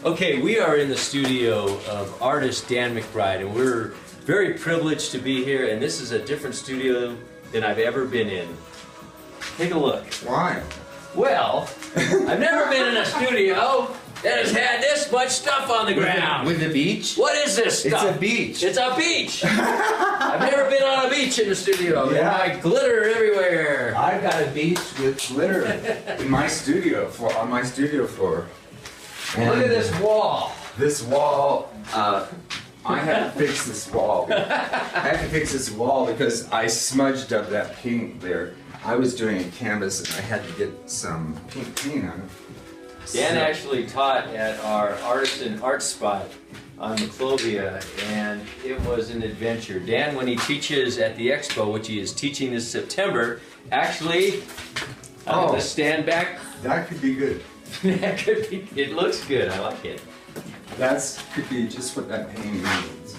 Okay, we are in the studio of artist Dan McBride, and we're very privileged to be here, and this is a different studio than I've ever been in. Take a look. Why? Well, I've never been in a studio that has had this much stuff on the ground. With the beach? What is this stuff? It's a beach. It's a beach. I've never been on a beach in the studio. Yeah. There's glitter everywhere. I've got a beach with glitter in my studio floor, on my studio floor. And Look at this wall. This wall, I had to fix this wall. I had to fix this wall because I smudged up that pink there. I was doing a canvas and I had to get some pink paint on it. Dan actually taught at our Artisan art spot on Maclovia, and it was an adventure. Dan, when he teaches at the expo, which he is teaching this September, actually, I'm going to stand back. That could be good. That could be, it looks good, I like it. That could be just what that painting means.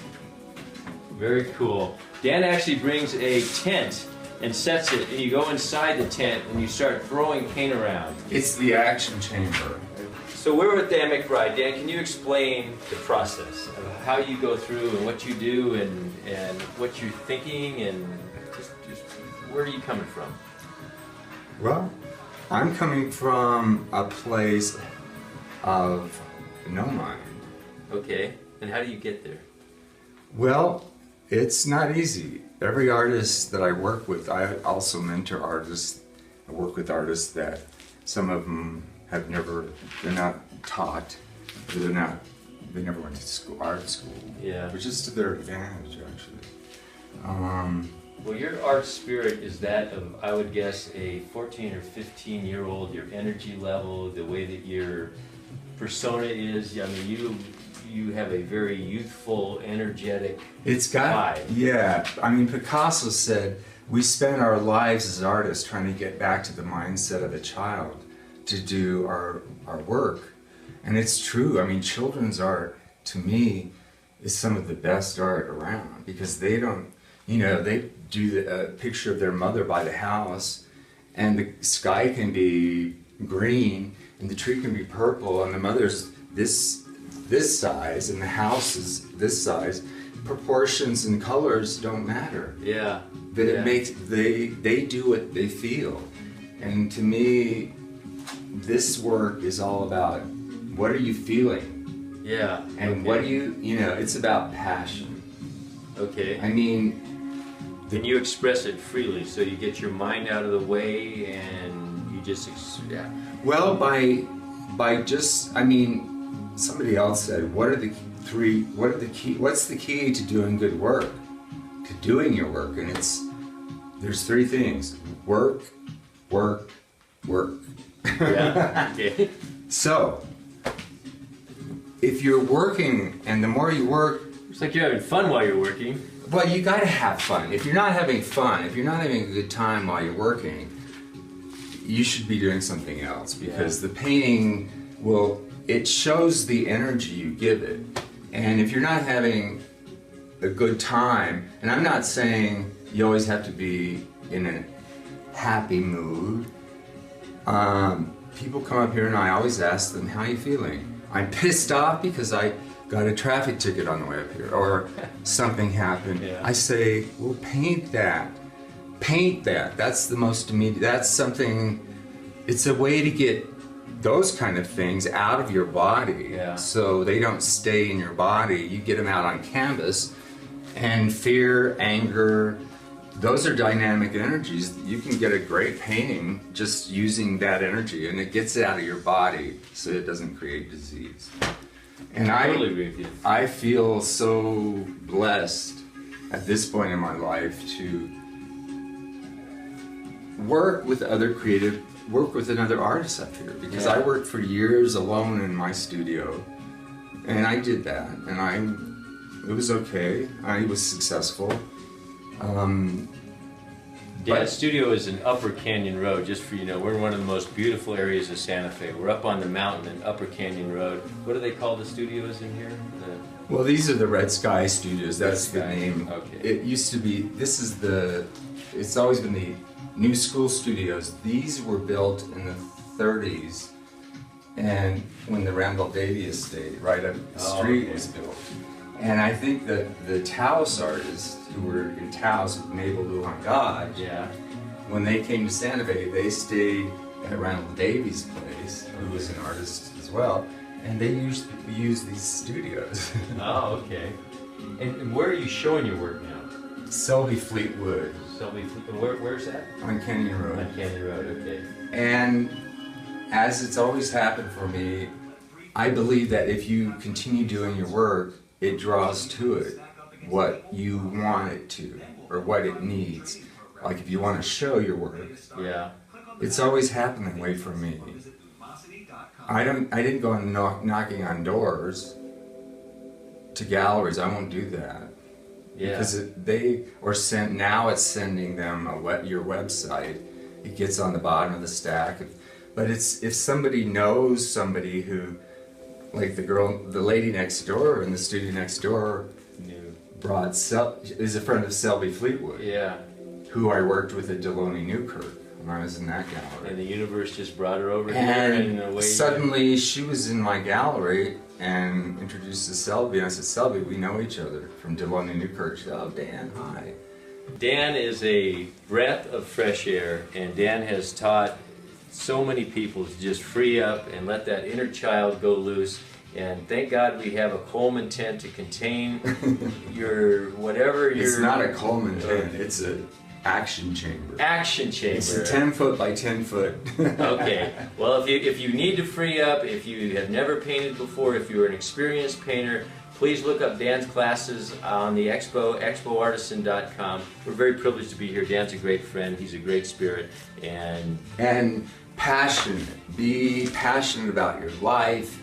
Very cool. Dan actually brings a tent and sets it, and you go inside the tent and you start throwing paint around. It's the action chamber. So we're with Dan McBride. Dan, can you explain the process of how you go through and what you do and what you're thinking and just where are you coming from? Well, I'm coming from a place of no mind. Okay, and how do you get there? Well, it's not easy. Every artist that I work with, I also mentor artists. I work with artists that some of them have never, they're not taught, or they never went to school, art school. Yeah. Which is to their advantage, actually. Well, your art spirit is that of, I would guess, a 14 or 15-year-old, your energy level, the way that your persona is. I mean, you have a very youthful, energetic vibe. Yeah. I mean, Picasso said, we spend our lives as artists trying to get back to the mindset of a child to do our work. And it's true. I mean, children's art, to me, is some of the best art around because they don't, you know, they do a picture of their mother by the house and the sky can be green and the tree can be purple and the mother's this size and the house is this size. Proportions and colors don't matter. Yeah. But it makes, they do what they feel. And to me, this work is all about what are you feeling? Yeah. And what do you know, it's about passion. Okay. I mean, and you express it freely, so you get your mind out of the way and you just, yeah. Well, by just, I mean, somebody else said, what's the key to doing good work? To doing your work, and there's three things: work, work, work. Yeah. Okay. So, if you're working, and the more you work, it's like you're having fun while you're working. well, you gotta have fun. If you're not having fun, if you're not having a good time while you're working, you should be doing something else because the painting it shows the energy you give it. And if you're not having a good time, and I'm not saying you always have to be in a happy mood. People come up here and I always ask them, how are you feeling? I'm pissed off because I got a traffic ticket on the way up here, or something happened. Yeah. I say, well, paint that. Paint that. That's the most immediate, that's something, it's a way to get those kind of things out of your body, so they don't stay in your body. You get them out on canvas, and fear, anger, those are dynamic energies. You can get a great painting just using that energy, and it gets it out of your body so it doesn't create disease. And I totally agree with you. I feel so blessed at this point in my life to work with another artist up here, because I worked for years alone in my studio, and I did that, and it was okay. I was successful. Dan's studio is in Upper Canyon Road, just for you know. We're in one of the most beautiful areas of Santa Fe. We're up on the mountain in Upper Canyon Road. What do they call the studios in here? Well, these are the Red Sky Studios. That's the name. Okay. It used to be, it's always been the New School Studios. These were built in the 30s and when the Randall Davy estate right up the street was built. And I think that the Taos artists who were in Taos with Mabel Lujan God, Yeah. when they came to Santa Fe, they stayed at Randall Davy's place, who was an artist as well, and they used these studios. Oh, okay. And where are you showing your work now? Selby Fleetwood Where's that? on Canyon Road. On Canyon Road, okay. And as it's always happened for me, I believe that if you continue doing your work, it draws to it what you want it to, or what it needs. Like if you want to show your work, Yeah. it's always happened that way for me. I didn't go knocking on doors to galleries. I won't do that. Yeah. Because now it's sending them your website. It gets on the bottom of the stack. But if somebody knows somebody who, like the lady next door in the studio next door, is a friend of Selby Fleetwood. Yeah. Who I worked with at Deloney Newkirk when I was in that gallery. And the universe just brought her over here, And and away suddenly she was in my gallery and introduced to Selby. And I said, Selby, we know each other from Deloney Newkirk. She said, oh, Dan, hi. Dan is a breath of fresh air, and Dan has taught so many people to just free up and let that inner child go loose. And thank God we have a Coleman tent to contain your whatever your. It's not a Coleman tent. It's an action chamber. Action chamber. It's a 10 foot by 10 foot. Okay. Well, if you need to free up, if you have never painted before, if you're an experienced painter, please look up Dan's classes on the expoartisan.com. We're very privileged to be here. Dan's a great friend. He's a great spirit, and passionate. Be passionate about your life.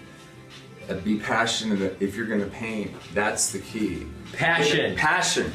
Be passionate if you're going to paint. That's the key. Passion. Passion.